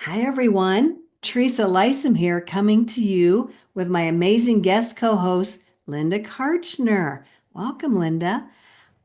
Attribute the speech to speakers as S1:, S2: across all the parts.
S1: Hi, everyone. Teresa Lisum here, coming to you with my amazing guest co host, Linda Karchner. Welcome, Linda.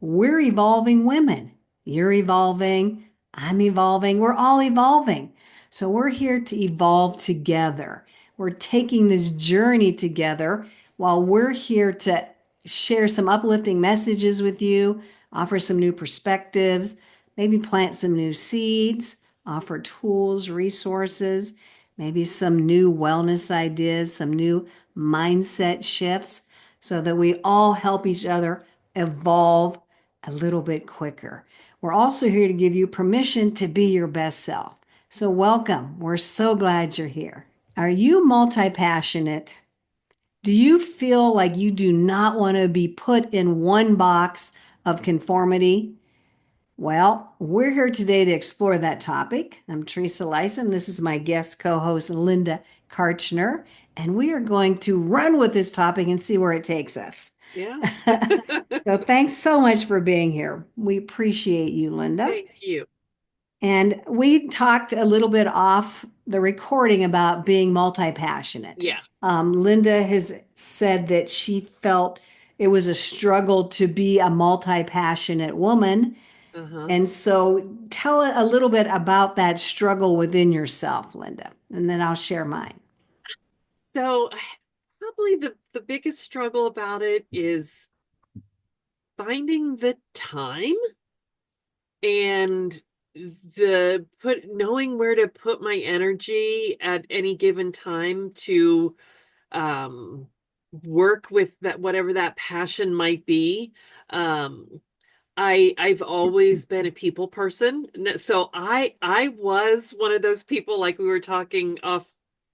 S1: We're evolving women. You're evolving. I'm evolving. We're all evolving. So, we're here to evolve together. We're taking this journey together while we're here to share some uplifting messages with you, offer some new perspectives, maybe plant some new seeds, offer tools, resources, maybe some new wellness ideas, some new mindset shifts, so that we all help each other evolve a little bit quicker. We're also here to give you permission to be your best self. So, welcome. We're so glad you're here. Are you multi passionate? Do you feel like you do not want to be put in one box of conformity? Well, we're here today to explore that topic. I'm Teresa Lisum. This is my guest co host, Linda Karchner, and we are going to run with this topic and see where it takes us.
S2: Yeah.
S1: So, thanks so much for being here. We appreciate you, Linda.
S2: Thank you.
S1: And we talked a little bit off the recording about being multi-passionate.
S2: Yeah.
S1: Linda has said that she felt it was a struggle to be a multi-passionate woman.
S2: Uh-huh.
S1: And so tell a little bit about that struggle within yourself, Linda, and then I'll share mine.
S2: So probably the biggest struggle about it is finding the time and the put knowing where to put my energy at any given time to um work with that whatever that passion might be. Um I've always been a people person. So I was one of those people like we were talking off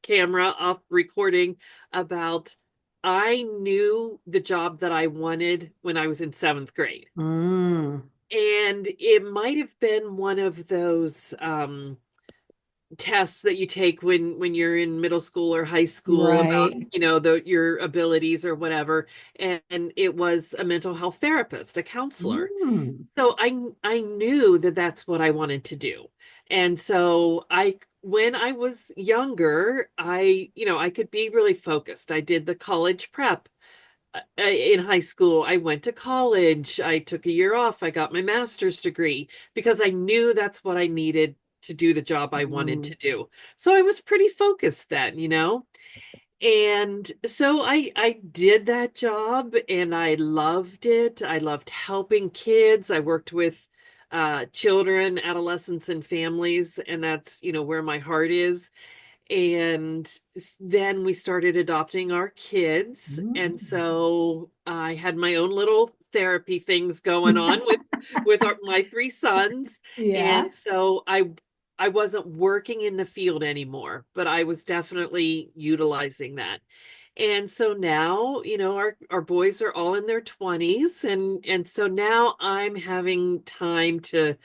S2: camera, off recording about I knew the job that I wanted when I was in seventh grade.
S1: Mm,
S2: And it might have been one of those tests that you take when you're in middle school or high school about
S1: right.
S2: your abilities or whatever, and it was a mental health therapist, a counselor.
S1: Mm,
S2: So I knew that that's what I wanted to do. And so I when I was younger, I could be really focused. I did the college prep in high school. I went to college. I took a year off. I got my master's degree because I knew that's what I needed to do the job I wanted
S1: mm,
S2: to do. So I was pretty focused then. And so I did that job and I loved it. I loved helping kids. I worked with children, adolescents, and families, and that's where my heart is. And then we started adopting our kids. And
S1: mm.
S2: so I had my own little therapy things going on with my three sons.
S1: Yeah.
S2: And so I wasn't working in the field anymore, but I was definitely utilizing that. And so now, our boys are all in their 20s, and so now I'm having time to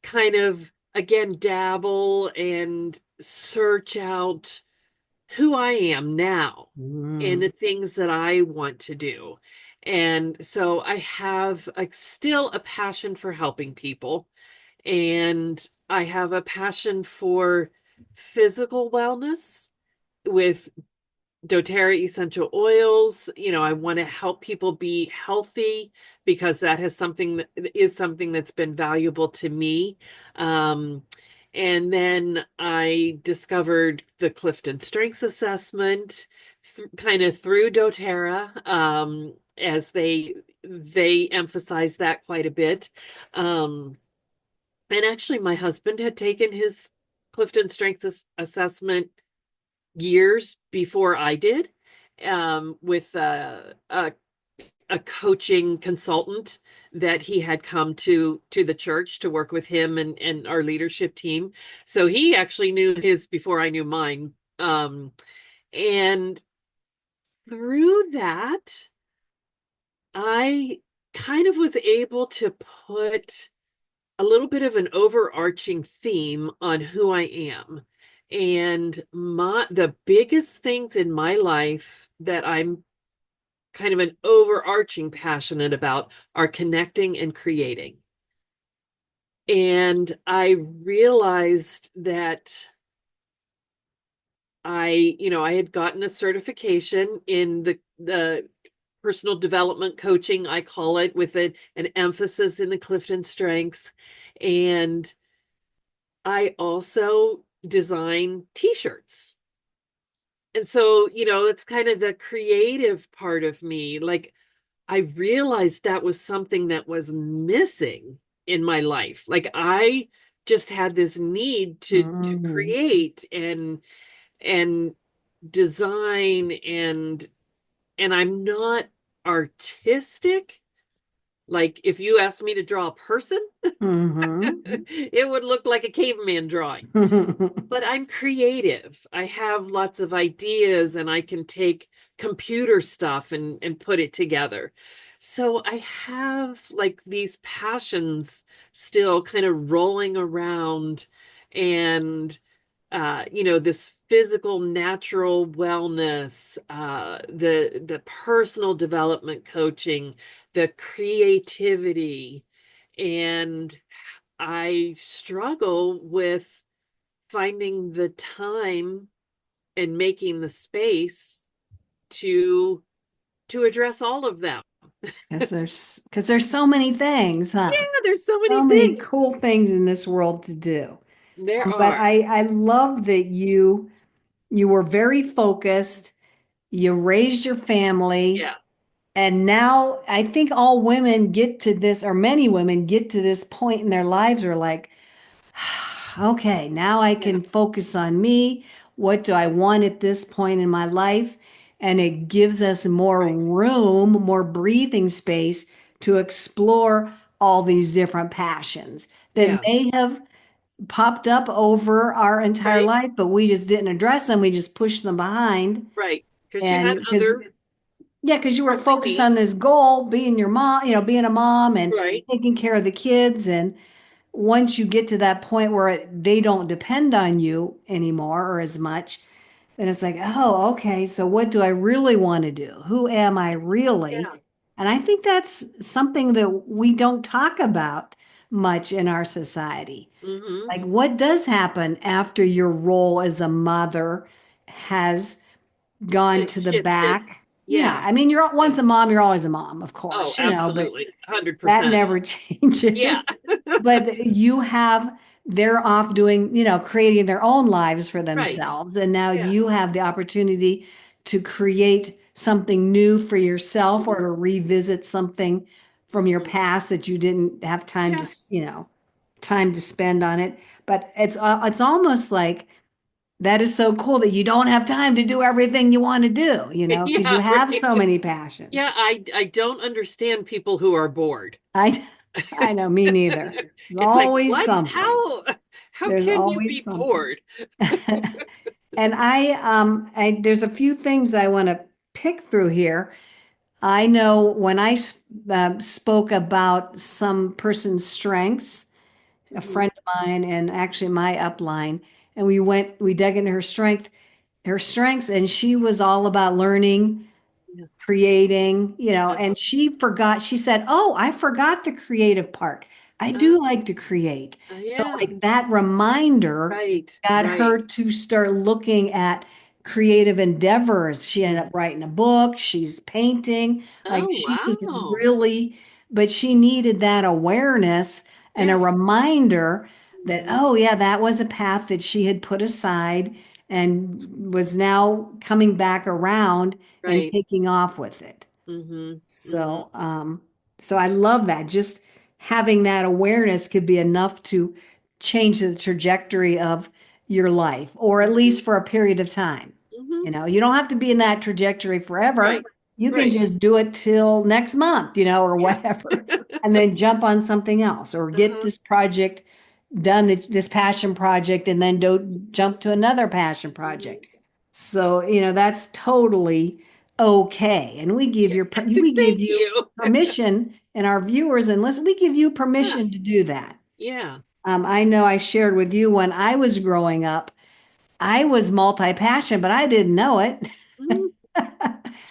S2: kind of again dabble and search out who I am now and
S1: Mm.
S2: the things that I want to do. And so I have still a passion for helping people, and I have a passion for physical wellness with doTERRA essential oils. I want to help people be healthy because that is something that's been valuable to me. Um, and then I discovered the Clifton Strengths Assessment kind of through doTERRA, as they emphasize that quite a bit. Um, and actually, my husband had taken his Clifton Strengths Assessment years before I did, with a coaching consultant that he had come to the church to work with him and our leadership team. So he actually knew his before I knew mine. And through that, I kind of was able to put a little bit of an overarching theme on who I am. And the biggest things in my life that I'm kind of an overarching passionate about are connecting and creating. And I realized that I had gotten a certification in the personal development coaching, I call it, with an emphasis in the Clifton strengths. And I also design t-shirts. And so, it's kind of the creative part of me. Like, I realized that was something that was missing in my life. Like, I just had this need to
S1: Mm.
S2: create and design, and I'm not artistic. Like, if you asked me to draw a person,
S1: Hmm.
S2: it would look like a caveman drawing. But I'm creative. I have lots of ideas, and I can take computer stuff and put it together. So I have like these passions still kind of rolling around, and this physical, natural wellness, the personal development coaching, the creativity, and I struggle with finding the time and making the space to to address all of them.
S1: Because there's so many things, huh?
S2: Yeah, there's so many
S1: So many
S2: things.
S1: cool things in this world to do.
S2: There
S1: But
S2: are.
S1: I love that you were very focused. You raised your family.
S2: Yeah,
S1: And now I think all women get to this, or many women get to this point in their lives where like, okay, now I
S2: yeah,
S1: can focus on me. What do I want at this point in my life? And it gives us more
S2: right.
S1: room, more breathing space to explore all these different passions that
S2: Yeah,
S1: may have popped up over our entire
S2: right,
S1: life, but we just didn't address them. We just pushed them behind.
S2: right. Because you
S1: And
S2: had
S1: because
S2: other
S1: yeah, because you were focused on
S2: priorities,
S1: this goal, being your mom, being a mom and
S2: right?
S1: taking care of the kids. And once you get to that point where they don't depend on you anymore or as much, then it's like, oh, okay, so what do I really want to do? Who am I really?
S2: Yeah.
S1: And I think that's something that we don't talk about much in our society.
S2: Mm-hmm.
S1: Like, what does happen after your role as a mother has gone
S2: It
S1: to the
S2: shifted.
S1: back? Yeah,
S2: Yeah.
S1: I mean, you're
S2: Yeah.
S1: once a mom, you're always a mom, of
S2: Oh,
S1: course, but
S2: absolutely.
S1: that
S2: 100%.
S1: never
S2: Yeah.
S1: changes. But they're off doing, creating their own lives for
S2: Right.
S1: themselves. And now
S2: Yeah.
S1: you have the opportunity to create something new for yourself or
S2: Mhm.
S1: to revisit something from your
S2: Mhm.
S1: past that you didn't have time to,
S2: Yeah.
S1: time to spend on it. But it's almost like that is so cool that you don't have time to do everything you want to do, because you
S2: Yeah,
S1: have
S2: right.
S1: so many
S2: Yeah,
S1: passions.
S2: I don't understand people who are bored.
S1: I I know, me neither. There's
S2: It's like,
S1: always
S2: what?
S1: something.
S2: How
S1: There's
S2: can you
S1: always
S2: be
S1: something.
S2: bored?
S1: And there's a few things I want to pick through here. I know when I spoke about some person's strengths, a
S2: Mhm.
S1: friend of mine and actually my upline, and we dug into her strengths, and she was all about learning,
S2: Yeah.
S1: creating,
S2: Yeah.
S1: and she said, "Oh, I forgot the creative part. I
S2: Uh,
S1: do like to create." So,
S2: yeah.
S1: like that reminder
S2: Right.
S1: got
S2: Right.
S1: her to start looking at creative endeavors. She ended
S2: Mm.
S1: up writing a book, she's painting, like
S2: Oh,
S1: she just
S2: wow.
S1: really, but she needed that awareness and a
S2: Yeah.
S1: reminder that,
S2: Mhm.
S1: oh, yeah, that was a path that she had put aside and was now coming back around and
S2: Right.
S1: taking off with it.
S2: Mhm. Mhm.
S1: So I love that. Just having that awareness could be enough to change the trajectory of your life, or at
S2: Mhm.
S1: least for a period of time.
S2: Mhm.
S1: You don't have to be in that trajectory forever.
S2: Right.
S1: You can
S2: Right.
S1: just do it till next month, or
S2: Yeah.
S1: whatever, and then jump on something else or get
S2: Uh-huh.
S1: this project done, this passion project, and then don't jump to another passion
S2: Mhm.
S1: project. So, that's totally okay. And we give
S2: Thank
S1: you
S2: you.
S1: permission, and our viewers and listen, we give you
S2: Yeah.
S1: permission to do that.
S2: Yeah.
S1: I know I shared with you when I was growing up, I was multi-passionate, but I didn't know it.
S2: Mhm.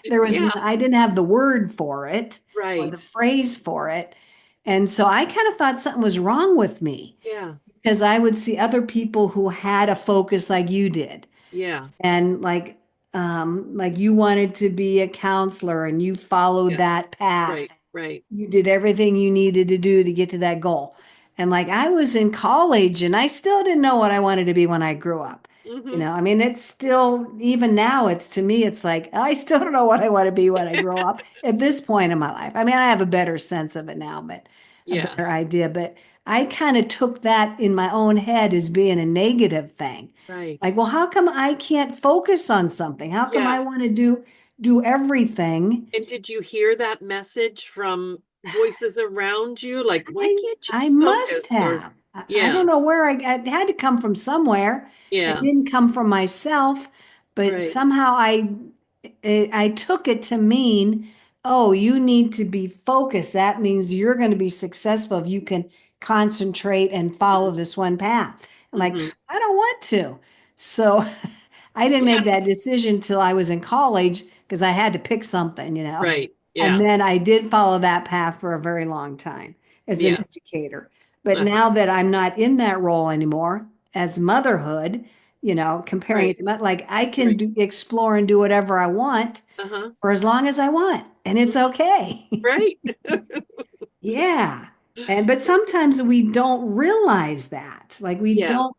S2: Yeah.
S1: I didn't have the word for it or the
S2: Right.
S1: phrase for it. And so I kind of thought something was wrong with me
S2: Yeah.
S1: because I would see other people who had a focus like you did.
S2: Yeah.
S1: And like you wanted to be a counselor and you followed
S2: Yeah.
S1: that path.
S2: Right. Right.
S1: You did everything you needed to do to get to that goal. And like I was in college and I still didn't know what I wanted to be when I grew up.
S2: Hmm.
S1: I mean, it's still, even now, it's to me, it's like, I still don't know what I want to be when I grow up at this point in my life. I mean, I have a better sense of it now, but a
S2: Yeah.
S1: better idea. But I kind of took that in my own head as being a negative thing.
S2: Right.
S1: Like, well, how come I can't focus on something? How come I
S2: Yeah.
S1: want to do everything?
S2: And did you hear that message from voices around you? Like, why
S1: I
S2: can't you
S1: I must
S2: focus? Or,
S1: have. I don't
S2: yeah.
S1: know where it had to come from somewhere. It
S2: Yeah.
S1: didn't come from myself, but
S2: Right.
S1: somehow I took it to mean, oh, you need to be focused. That means you're going to be successful if you can concentrate and follow this one path. I'm like,
S2: Hmm.
S1: I don't want to. So I didn't
S2: Yeah.
S1: make that decision till I was in college because I had to pick something.
S2: Right.
S1: And
S2: Yeah.
S1: then I did follow that path for a very long time as an
S2: Yeah.
S1: educator. But
S2: Uh-huh.
S1: now that I'm not in that role anymore as motherhood, comparing it
S2: Right.
S1: to like I can
S2: Right.
S1: do, explore and do whatever I want
S2: Uh-huh.
S1: for as long as I want, and it's
S2: Mhm.
S1: okay.
S2: Right.
S1: Yeah. But sometimes we don't realize that. Like we
S2: Yeah.
S1: don't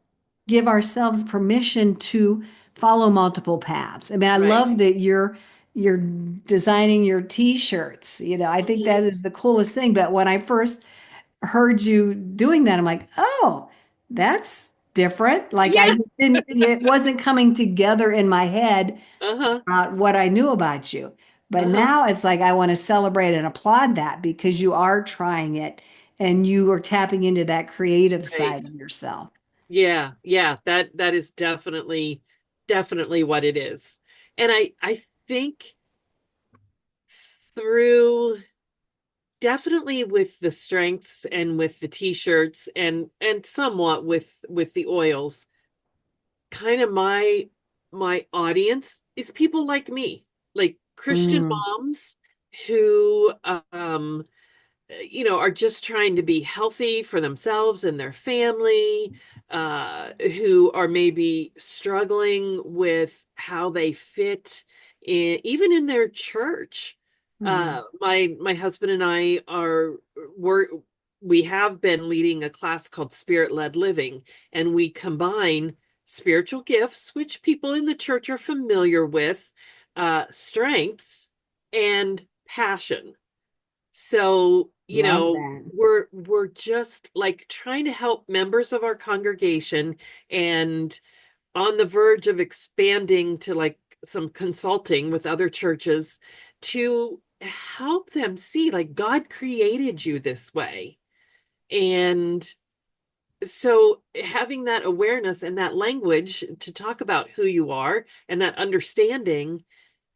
S1: give ourselves permission to follow multiple paths. I mean, I
S2: Right.
S1: love that you're designing your t-shirts. I think
S2: Hmm.
S1: that is the coolest thing. But when I first heard you doing that, I'm like, oh, that's different. Like I
S2: Yeah.
S1: just didn't, it wasn't coming together in my head
S2: Uh-huh.
S1: what I knew about you. But
S2: Uh-huh.
S1: now it's like I want to celebrate and applaud that because you are trying it and you are tapping into that creative
S2: Right.
S1: side of yourself.
S2: Yeah. Yeah. That is definitely what it is. And I think through definitely with the strengths and with the t-shirts and somewhat with the oils, kind of my audience is people like me, like Christian
S1: Mm,
S2: moms who are just trying to be healthy for themselves and their family, who are maybe struggling with how they fit even in their church.
S1: mhm.
S2: My husband and I we have been leading a class called Spirit-Led Living, and we combine spiritual gifts, which people in the church are familiar with, strengths, and passion. So,
S1: Love that.
S2: we're just like trying to help members of our congregation and on the verge of expanding to like some consulting with other churches to help them see like God created you this way. And so having that awareness and that language to talk about who you are and that understanding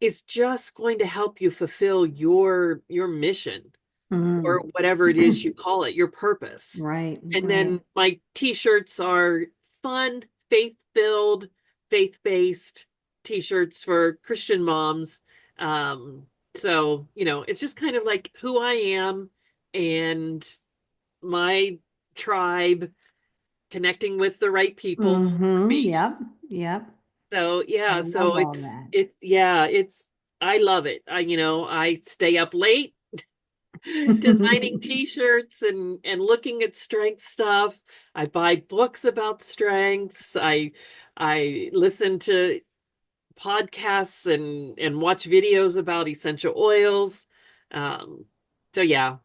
S2: is just going to help you fulfill your mission or
S1: Mm.
S2: whatever it is you call it, your purpose.
S1: Right,
S2: And
S1: right.
S2: then my t-shirts are fun, faith-filled, faith-based t-shirts for Christian moms. So, it's just kind of like who I am and my tribe connecting with the right people for
S1: Mm-hmm.
S2: me.
S1: Yep, yep.
S2: So,
S1: I
S2: yeah,
S1: love
S2: so
S1: all
S2: it's
S1: that.
S2: it's yeah, it's I love it. I stay up late designing t-shirts and looking at strength stuff. I buy books about strengths. I listen to podcasts and watch videos about essential oils. Um, so yeah,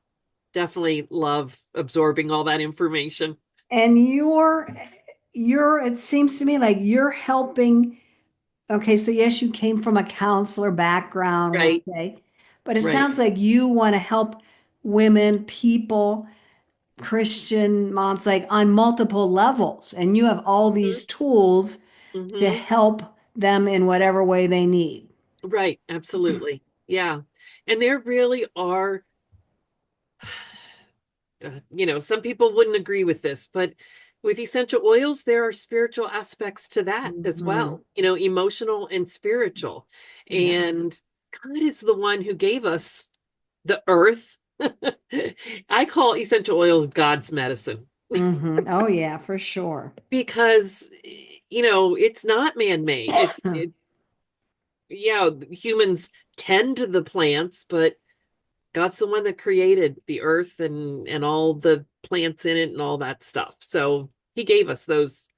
S2: definitely love absorbing all that information.
S1: And it seems to me like you're helping. Okay, so yes, you came from a counselor background, we'll
S2: Right,
S1: say, but it
S2: right.
S1: sounds like you want to help women, people, Christian moms, like on multiple levels, and you have all these tools to
S2: Mm-hmm.
S1: help them in whatever way they need.
S2: Right, absolutely. Yeah. And there really are some people wouldn't agree with this, but with essential oils, there are spiritual aspects to that as
S1: Mhm.
S2: well, emotional and spiritual.
S1: Yeah.
S2: And God is the one who gave us the earth. I call essential oils God's medicine
S1: Oh, yeah, for sure.
S2: because it's not man-made. It's yeah, humans tend to the plants, but God's the one that created the earth and all the plants in it and all that stuff. So he gave us those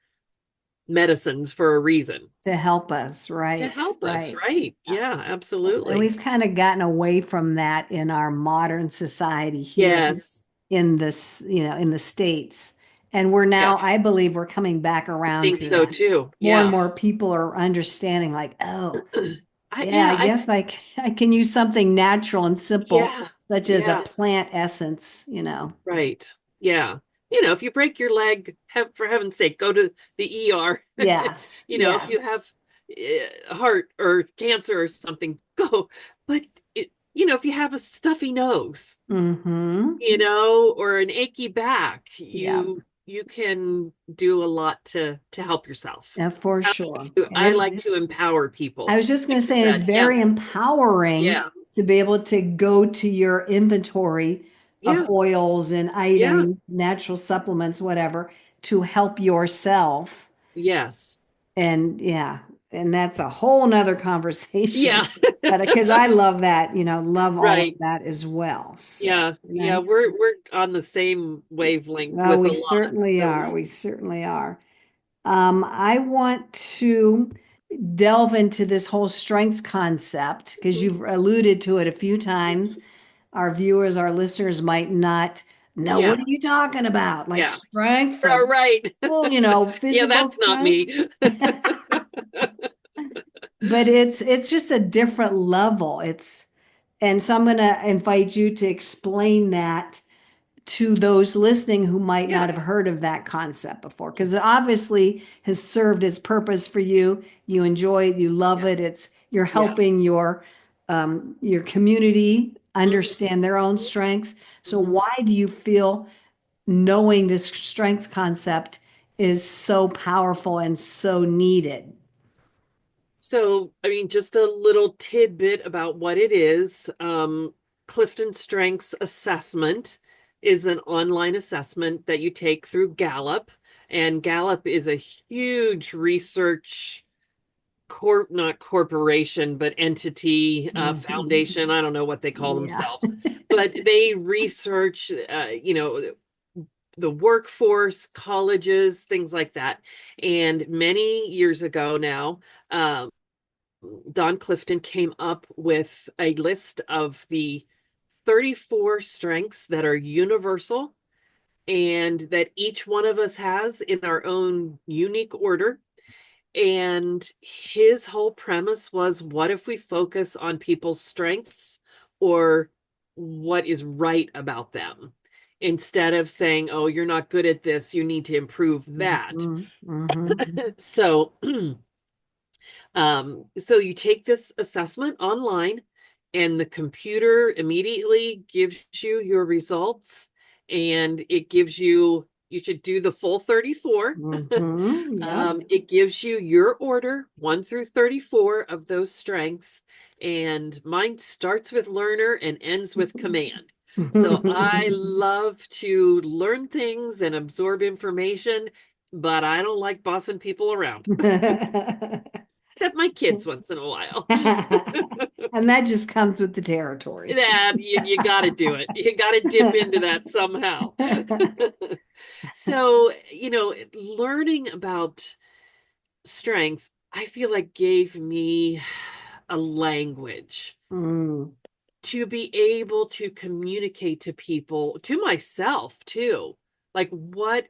S2: medicines for a reason
S1: To help us,
S2: to
S1: right?
S2: help us,
S1: Right.
S2: right?
S1: Yeah.
S2: Yeah,
S1: And
S2: absolutely.
S1: we've kind of gotten away from that in our modern society here
S2: Yes.
S1: in this, in the States. And we're
S2: Yeah,
S1: now, I believe we're coming back
S2: I
S1: around
S2: think
S1: to
S2: so
S1: that.
S2: too.
S1: More and
S2: Yeah.
S1: more people are understanding, like, oh, yeah,
S2: Yeah,
S1: I guess I can use something natural and simple,
S2: yeah.
S1: such as a
S2: Yeah.
S1: plant essence.
S2: Right. Yeah. If you break your leg, for heaven's sake, go to the ER.
S1: Yes,
S2: If you
S1: yes.
S2: have heart or cancer or something, go. But if you have a stuffy nose,
S1: Mm-hmm.
S2: or an achy back,
S1: Yeah,
S2: you can do a lot to help yourself.
S1: for sure. And
S2: I like to empower
S1: I
S2: people.
S1: was just going
S2: Like
S1: to
S2: you
S1: say, it's
S2: said, yeah,
S1: very empowering
S2: yeah,
S1: to be able to go to your inventory of
S2: yeah,
S1: oils and
S2: yeah,
S1: items, natural supplements, whatever, to help yourself.
S2: yes,
S1: And yeah, and that's a whole nother conversation.
S2: yeah,
S1: But because I love that, love all of
S2: right.
S1: that as well. So,
S2: Yeah, yeah, we're on the same wavelength
S1: well,
S2: with a
S1: we
S2: lot.
S1: certainly
S2: So
S1: are. We certainly are. I want to delve into this whole strengths concept because
S2: mhm.
S1: you've alluded to it a few times. Our viewers, our listeners might not know
S2: Yeah,
S1: what are you talking about? Like
S2: yeah,
S1: strength, like,
S2: right.
S1: well,
S2: Yeah,
S1: physical
S2: that's not
S1: strength.
S2: me.
S1: But it's just a different level. And so I'm going to invite you to explain that to those listening who might
S2: Yeah,
S1: not have heard of that concept before, because it obviously has served its purpose for you. You enjoy it, you love
S2: yeah,
S1: it. You're
S2: yeah.
S1: helping your community
S2: Mhm,
S1: understand their own strengths. So
S2: mhm.
S1: why do you feel knowing this strengths concept is so powerful and so needed?
S2: So, I mean, just a little tidbit about what it is. Clifton Strengths Assessment is an online assessment that you take through Gallup, and Gallup is a huge research not corporation, but entity,
S1: Mhm.
S2: foundation. I don't know what they call
S1: Yeah.
S2: themselves, but they research, the workforce, colleges, things like that. And many years ago now, um, Don Clifton came up with a list of the 34 strengths that are universal and that each one of us has in our own unique order. And his whole premise was, what if we focus on people's strengths or what is right about them? Instead of saying, oh, you're not good at this, you need to improve that.
S1: Mhm. Mhm.
S2: So, so you take this assessment online, and the computer immediately gives you your results, and it gives you should do the full 34.
S1: Mhm. Yep.
S2: It gives you your order, 1 through 34 of those strengths, and mine starts with learner and ends with command. So I love to learn things and absorb information, but I don't like bossing people around, except my kids once in a while.
S1: And that just comes with the territory.
S2: That you got to do it. You got to dip into that somehow. So, learning about strengths, I feel like gave me a language
S1: Mm,
S2: to be able to communicate to people, to myself too. Like what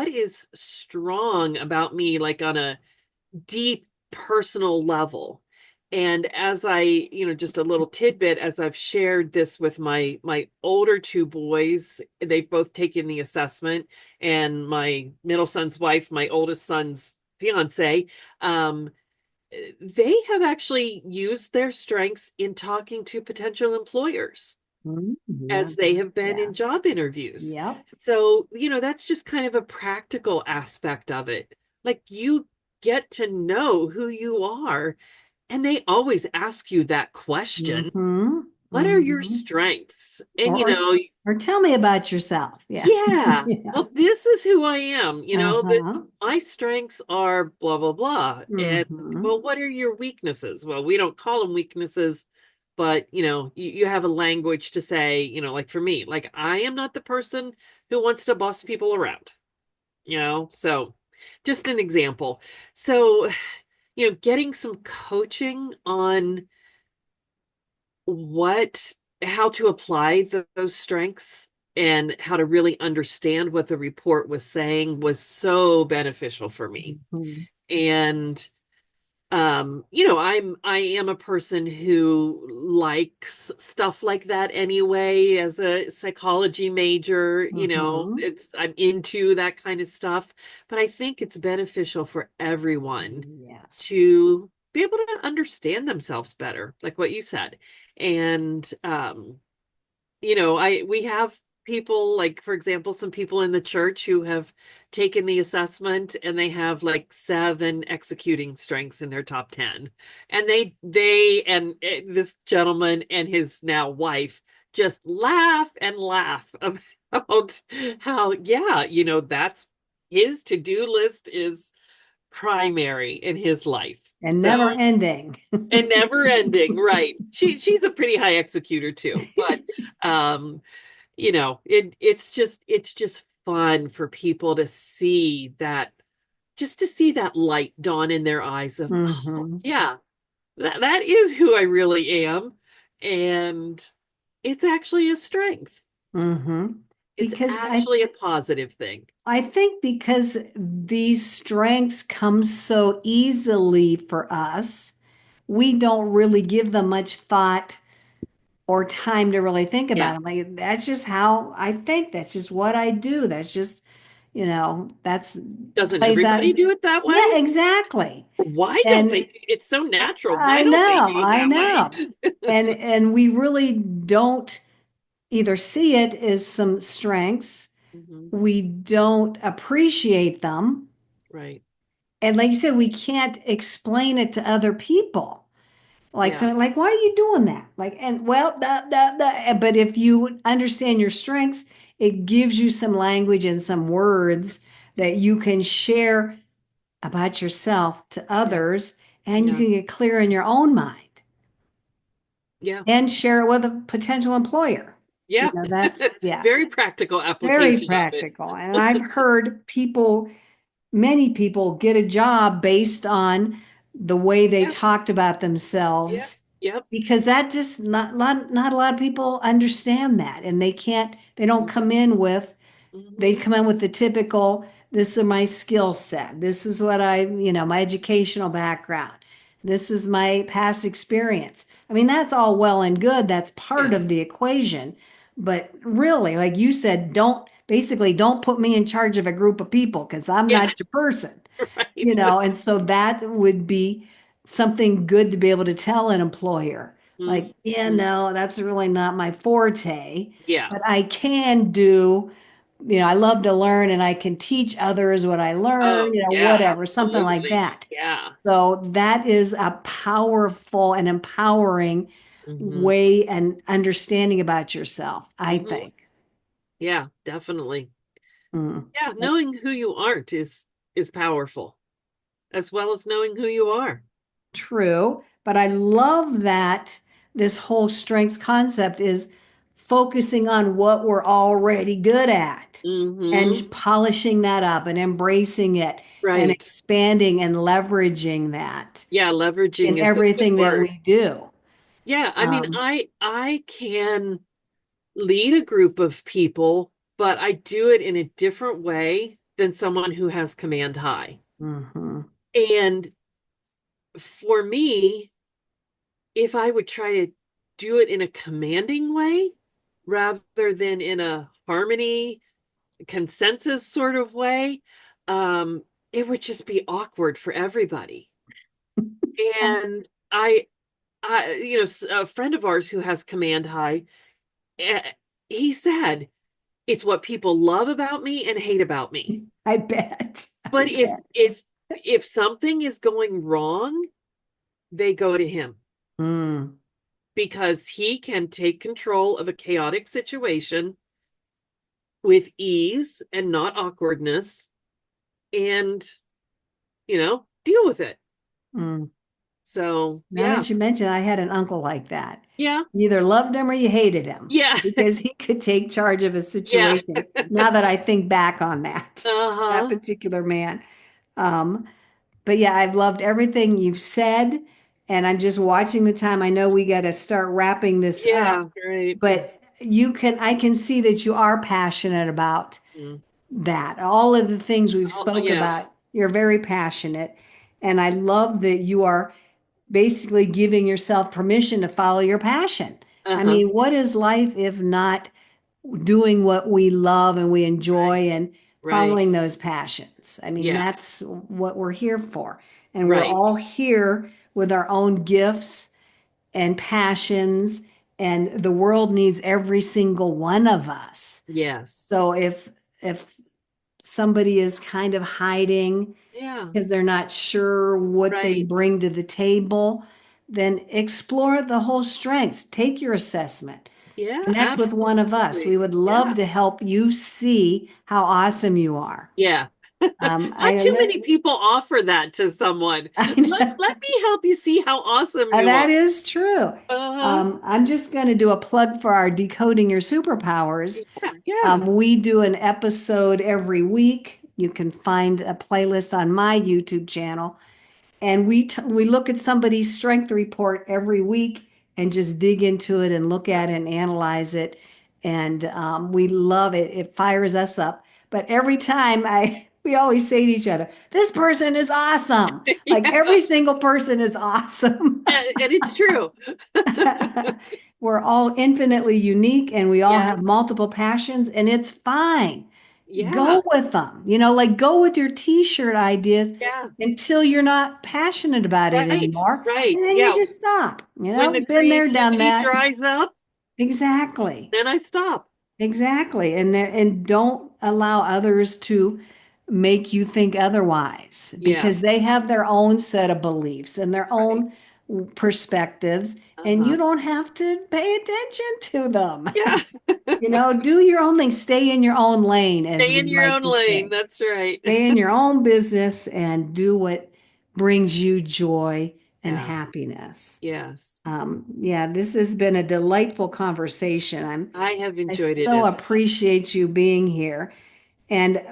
S2: is strong about me, like on a deep personal level. And as I, just a little tidbit, as I've shared this with my older two boys, they've both taken the assessment, and my middle son's wife, my oldest son's fiance, um, they have actually used their strengths in talking to potential employers as they
S1: yes,
S2: have been in
S1: yes.
S2: job interviews.
S1: Yep.
S2: So, that's just kind of a practical aspect of it. Like, you get to know who you are, and they always ask you that question.
S1: Hmm.
S2: what are your
S1: Mm-hmm.
S2: strengths? And,
S1: Or, or or tell me about yourself. Yeah.
S2: yeah,
S1: Yeah.
S2: well, this is who I am. That
S1: Uh-huh.
S2: my strengths are blah, blah, blah. And,
S1: Mm-hmm.
S2: well, what are your weaknesses? Well, we don't call them weaknesses, but, you have a language to say, like for me, like I am not the person who wants to boss people around, so just an example. So, getting some coaching on what how to apply those strengths and how to really understand what the report was saying was so beneficial for me.
S1: Mm-hmm.
S2: And I am a person who likes stuff like that anyway. As a psychology major,
S1: Mm-hmm.
S2: I'm into that kind of stuff, but I think it's beneficial for everyone
S1: Yes.
S2: to be able to understand themselves better, like what you said. And I we have people, like for example, some people in the church who have taken the assessment and they have like 7 executing strengths in their top 10. And this gentleman and his now wife just laugh and laugh about how, yeah, that's his to-do list is primary in his life.
S1: And
S2: So,
S1: never ending.
S2: and never ending, right? She's a pretty high executor too, but it's just fun for people to see that, just to see that light dawn in their eyes of, oh
S1: Mm-hmm.
S2: yeah, that is who I really am. And it's actually a strength.
S1: Mm-hmm.
S2: It's
S1: Because
S2: actually a positive thing.
S1: I think because these strengths come so easily for us, we don't really give them much thought or time to really think
S2: Yeah.
S1: about them. Like that's just how I think. That's just what I do. That's just, that's
S2: Doesn't
S1: plays out.
S2: everybody do it that
S1: Yeah,
S2: way?
S1: exactly.
S2: Why don't
S1: And
S2: they? It's so natural.
S1: I
S2: Why don't they
S1: know,
S2: do it
S1: I
S2: that way?
S1: know. And we really don't either see it as some strengths,
S2: Hmm.
S1: we don't appreciate them.
S2: Right.
S1: And like you said, we can't explain it to other people. Like
S2: Yeah.
S1: something like, why are you doing that? Like, and well, but if you understand your strengths, it gives you some language and some words that you can share about yourself to
S2: Yeah.
S1: others, and you
S2: Yeah.
S1: can get clear in your own mind
S2: Yeah.
S1: and share it with a potential employer.
S2: Yeah.
S1: That's, yeah,
S2: Very practical
S1: very
S2: application of it.
S1: practical. And I've heard people, many people get a job based on the way they
S2: Yeah.
S1: talked about
S2: Yeah.
S1: themselves
S2: Yep.
S1: because that just not a lot of people understand that and they don't come in with they
S2: Mm-hmm.
S1: come in with the typical, this is my skill set. This is what my educational background. This is my past experience. I mean, that's all well and good. That's part
S2: Yeah.
S1: of the equation. But really, like you said, don't put me in charge of a group of people because I'm
S2: Yeah.
S1: not your person,
S2: Right.
S1: and so that would be something good to be able to tell an employer. Like, yeah,
S2: Mm-hmm.
S1: no, that's really not my forte,
S2: Yeah.
S1: but I can do I love to learn and I can teach others what I learn,
S2: Oh, yeah.
S1: whatever, something like
S2: Absolutely.
S1: that.
S2: Yeah.
S1: So that is a powerful and empowering
S2: Mm-hmm.
S1: way and understanding about yourself, I
S2: Mm-hmm.
S1: think.
S2: Yeah. Definitely.
S1: Mm.
S2: Yeah. Knowing who you aren't is powerful, as well as knowing who you are.
S1: True, but I love that this whole strengths concept is focusing on what we're already good at
S2: Mm-hmm.
S1: and polishing that up and embracing it and
S2: Right.
S1: expanding and leveraging that
S2: Yeah.
S1: in
S2: Leveraging is a good
S1: everything that
S2: word.
S1: we do.
S2: Yeah. I mean,
S1: Um,
S2: I can lead a group of people, but I do it in a different way than someone who has command high.
S1: mhm.
S2: And for me, if I would try to do it in a commanding way rather than in a harmony, consensus sort of way, it would just be awkward for everybody. And a friend of ours who has command high, eh, he said, it's what people love about me and hate about me.
S1: I bet. I
S2: But if
S1: bet.
S2: if if something is going wrong, they go to him.
S1: Mm.
S2: because he can take control of a chaotic situation with ease and not awkwardness and, deal with it.
S1: Mm.
S2: So,
S1: Now
S2: yeah.
S1: that you mention, I had an uncle like that.
S2: Yeah.
S1: You either loved him or you hated him
S2: Yeah.
S1: because he could take charge of a
S2: Yeah.
S1: situation. Now that I think back on that
S2: Uh-huh.
S1: particular man. Um, but yeah, I've loved everything you've said, and I'm just watching the time. I know we got to start wrapping this up,
S2: Yeah, right.
S1: but I can see that you are passionate about
S2: Mm.
S1: that. All of the things we've
S2: Oh,
S1: spoke
S2: yeah.
S1: about, you're very passionate. And I love that you are basically giving yourself permission to follow your passion. I
S2: Uh-huh.
S1: mean, what is life if not doing what we love and we
S2: Right.
S1: enjoy and
S2: Right.
S1: following those passions? I mean,
S2: Yeah.
S1: that's what we're here for. And we're
S2: Right.
S1: all here with our own gifts and passions, and the world needs every single one of us.
S2: Yes.
S1: So if somebody is kind of hiding
S2: Yeah.
S1: because they're not sure what they
S2: Right.
S1: bring to the table, then explore the whole strengths. Take your assessment.
S2: Yeah,
S1: Connect with one of us. We
S2: absolutely.
S1: would love
S2: Yeah.
S1: to help you see how awesome you are.
S2: Yeah.
S1: I
S2: Not too many people offer that to someone.
S1: I
S2: Let
S1: know
S2: let me help you see how awesome you are.
S1: that is true.
S2: Uh-huh.
S1: I'm just going to do a plug for our Decoding Your Superpowers.
S2: Yeah, yeah.
S1: We do an episode every week. You can find a playlist on my YouTube channel. And we look at somebody's strength report every week and just dig into it and look at it and analyze it. And we love it. It fires us up. But every time we always say to each other, this person is awesome. Like
S2: Yeah.
S1: every single person is awesome.
S2: And it's true.
S1: We're all infinitely unique and we all
S2: Yeah.
S1: have multiple passions, and it's fine.
S2: Yeah.
S1: Go with them. Like go with your t-shirt ideas
S2: Yeah.
S1: until you're not passionate about it
S2: Right.
S1: anymore.
S2: Right.
S1: And then you
S2: Yeah.
S1: just stop.
S2: When the
S1: Been there, done
S2: creativity
S1: that.
S2: dries up,
S1: Exactly.
S2: then I stop.
S1: Exactly. And don't allow others to make you think otherwise
S2: Yeah.
S1: because they have their own set of beliefs and their
S2: Right.
S1: own perspectives, and
S2: Uh-huh.
S1: you don't have to pay attention to them.
S2: Yeah.
S1: Do your own thing, stay in your own lane, as
S2: Stay
S1: we
S2: in your
S1: like
S2: own
S1: to
S2: lane.
S1: say.
S2: That's right.
S1: Stay in your own business and do what brings you joy and
S2: Yeah.
S1: happiness.
S2: Yes.
S1: Yeah, this has been a delightful conversation.
S2: I have
S1: I
S2: enjoyed it
S1: so
S2: as well.
S1: appreciate you being here. And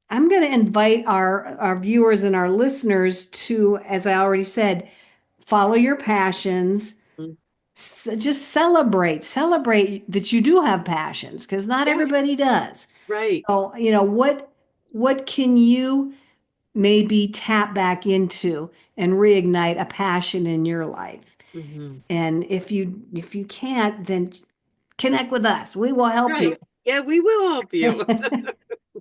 S1: I'm going to invite our viewers and our listeners to, as I already said, follow your passions.
S2: Mm.
S1: Just celebrate that you do have passions because not
S2: Yeah.
S1: everybody does.
S2: Right.
S1: So, what can you maybe tap back into and reignite a passion in your life?
S2: Hmm.
S1: And if you can't, then connect with us. We will help
S2: Right.
S1: you.
S2: Yeah, we will help you.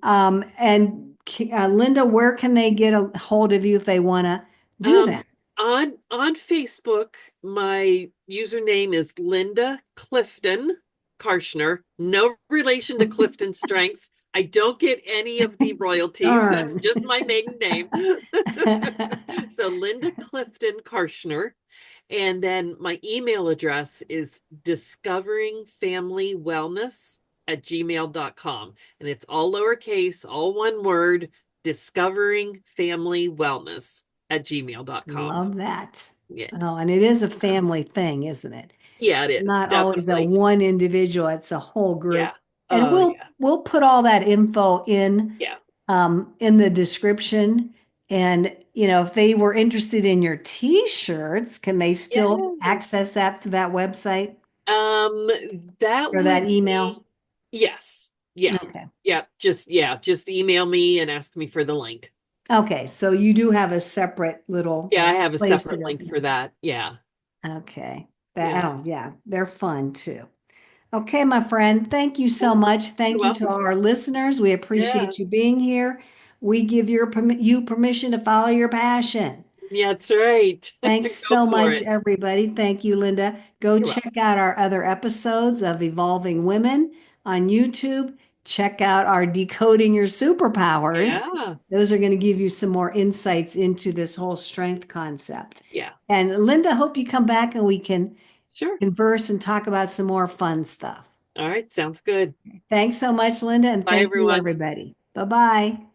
S1: And Linda, where can they get a hold of you if they want to do
S2: Um,
S1: that?
S2: on Facebook, my username is Linda Clifton Karchner. No relation to Clifton Strengths. I don't get any of the royalties. That's
S1: Darn.
S2: just my maiden name. So Linda Clifton Karchner. And then my email address is discoveringfamilywellness@gmail.com. And it's all lowercase, all one word, discoveringfamilywellness@gmail.com.
S1: Love that.
S2: Yeah.
S1: Oh, and it is a family thing, isn't it?
S2: Yeah, it is.
S1: Not always that
S2: Definitely.
S1: one individual, it's a whole
S2: Yeah.
S1: group. And
S2: Oh, yeah.
S1: we'll put all that info
S2: Yeah.
S1: in the description. And if they were interested in your t-shirts, can they still
S2: Yeah.
S1: access that through that website
S2: Um, that
S1: or
S2: would
S1: that email?
S2: be yes. Yeah.
S1: Okay.
S2: Just email me and ask me for the link.
S1: Okay, so you do have a separate little
S2: Yeah, I have a
S1: place to
S2: separate
S1: go
S2: link
S1: from
S2: for
S1: there.
S2: that. Yeah.
S1: Okay.
S2: Yeah.
S1: Oh, yeah, they're fun too. Okay, my friend, thank you
S2: Yeah.
S1: so much.
S2: You're
S1: Thank you to
S2: welcome.
S1: our listeners. We
S2: Yeah.
S1: appreciate you being here. We give you permission to follow your passion.
S2: Yeah, that's right.
S1: Thanks
S2: Go
S1: so
S2: for
S1: much,
S2: it.
S1: everybody. Thank you, Linda. Go
S2: You're welcome.
S1: check out our other episodes of Evolving Women on YouTube. Check out our Decoding Your Superpowers.
S2: Yeah.
S1: Those are going to give you some more insights into this whole strength concept.
S2: Yeah.
S1: And Linda, hope you come back and we can
S2: Sure.
S1: converse and talk about some more fun stuff.
S2: All right. Sounds good.
S1: Thanks so much, Linda, and
S2: Bye,
S1: thank you,
S2: everyone.
S1: everybody. Bye bye.